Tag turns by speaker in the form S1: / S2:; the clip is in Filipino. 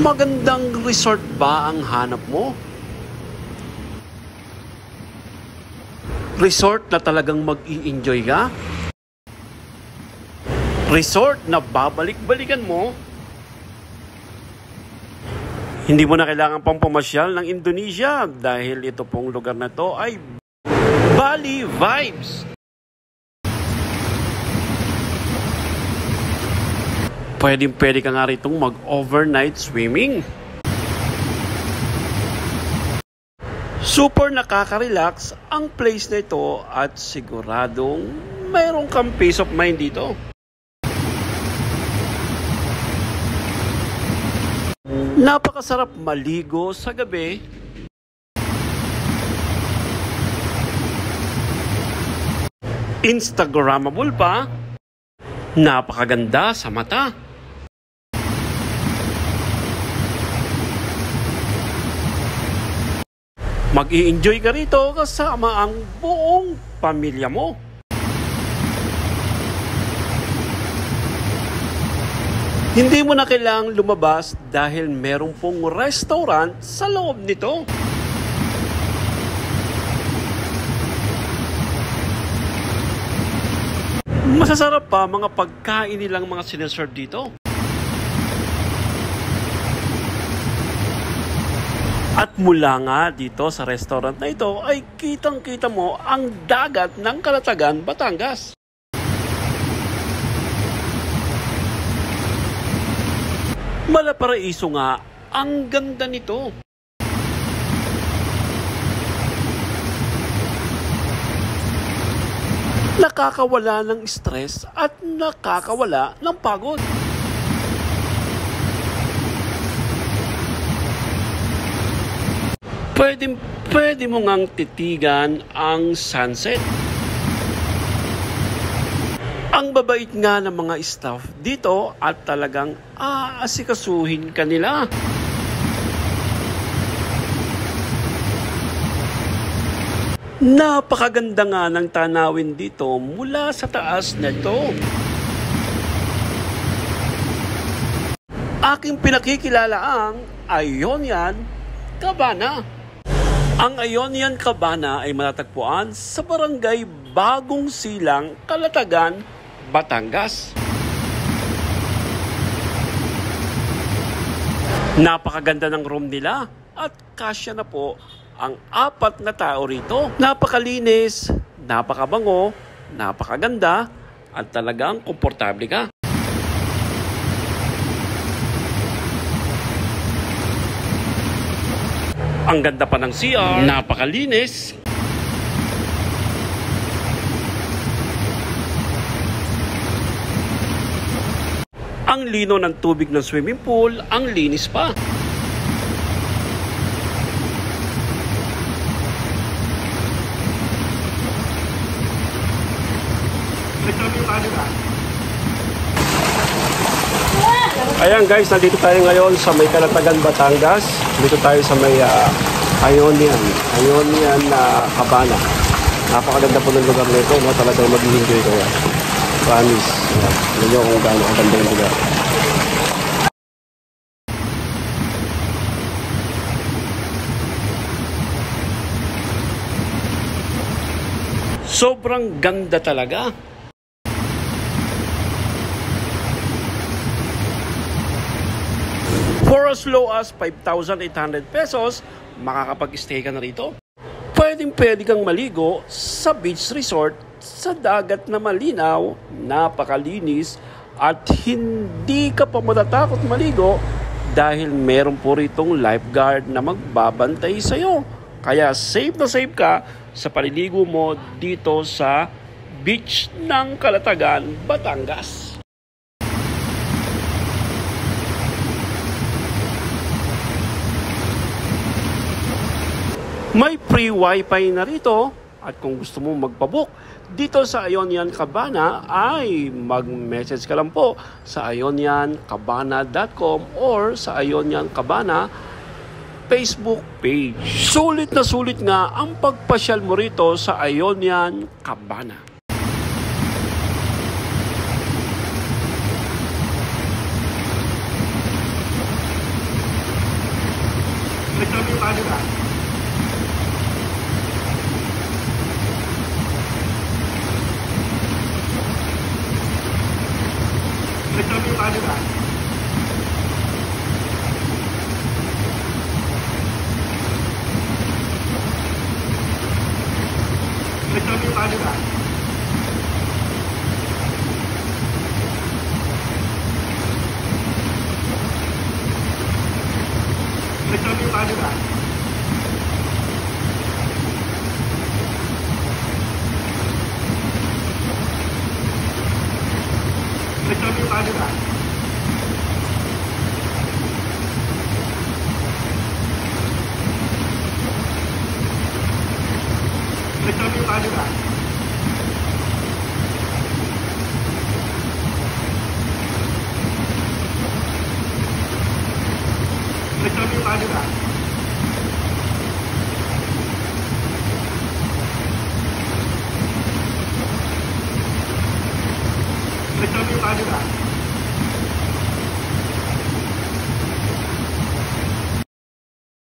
S1: Magandang resort ba ang hanap mo? Resort na talagang mag-i-enjoy ka? Resort na babalik-balikan mo? Hindi mo na kailangan pang pumasyal ng Indonesia dahil ito pong lugar na to ay Bali Vibes. Pwede ka nga ritong mag-overnight swimming. Super nakaka-relax ang place na ito at siguradong mayroon kang peace of mind dito. Napakasarap maligo sa gabi. Instagrammable pa. Napakaganda sa mata. Mag-i-enjoy ka rito kasama ang buong pamilya mo. Hindi mo na kailangang lumabas dahil meron pong restaurant sa loob nito. Masasarap pa mga pagkain nilang mga sineserve dito. At mula nga dito sa restaurant na ito ay kitang-kita mo ang dagat ng Calatagan, Batangas. Malaparaiso nga, ang ganda nito. Nakakawala ng stress at nakakawala ng pagod. Pwede mo ngang titigan ang sunset. Ang babait nga ng mga staff dito at talagang aasikasuhin ka nila. Napakaganda nga ng tanawin dito mula sa taas na ito. Aking pinakikilala ang Ionian Cabana. Ang Ionian Cabana ay matatagpuan sa barangay Bagong Silang, Calatagan, Batangas. Napakaganda ng room nila at kasya na po ang 4 na tao rito. Napakalinis, napakabango, napakaganda at talagang komportable ka. Ang ganda pa ng CR, napakalinis. Ang lino ng tubig ng swimming pool, ang linis pa. Ayan guys, nandito tayo ngayon sa may Calatagan, Batangas. Dito tayo sa may Ionian Cabana. Napakaganda po ng lugar nito, no? Talagang mag-enjoy ko yan. Promise. Alam nyo kung gaano kaganda yung lugar. Sobrang ganda talaga. For as low as 5,800 pesos, makakapag-stay ka na rito. Pwede kang maligo sa beach resort sa dagat na malinaw, napakalinis at hindi ka pa matatakot maligo dahil meron po ritong lifeguard na magbabantay sa'yo. Kaya safe na safe ka sa paliligo mo dito sa beach ng Calatagan, Batangas. May free wifi na rito at kung gusto mo magpabook dito sa Ionian Cabana ay mag-message ka lang po sa ioniancabana.com or sa Ionian Cabana Facebook page. Sulit na sulit nga ang pagpasyal mo rito sa Ionian Cabana. tayo na. Nagsabi tayo na. Nagsabi tayo na. Nagsabi tayo na. Nagsabi tayo na. Nagsabi tayo na. Nagsabi tayo na. Nagsabi tayo na.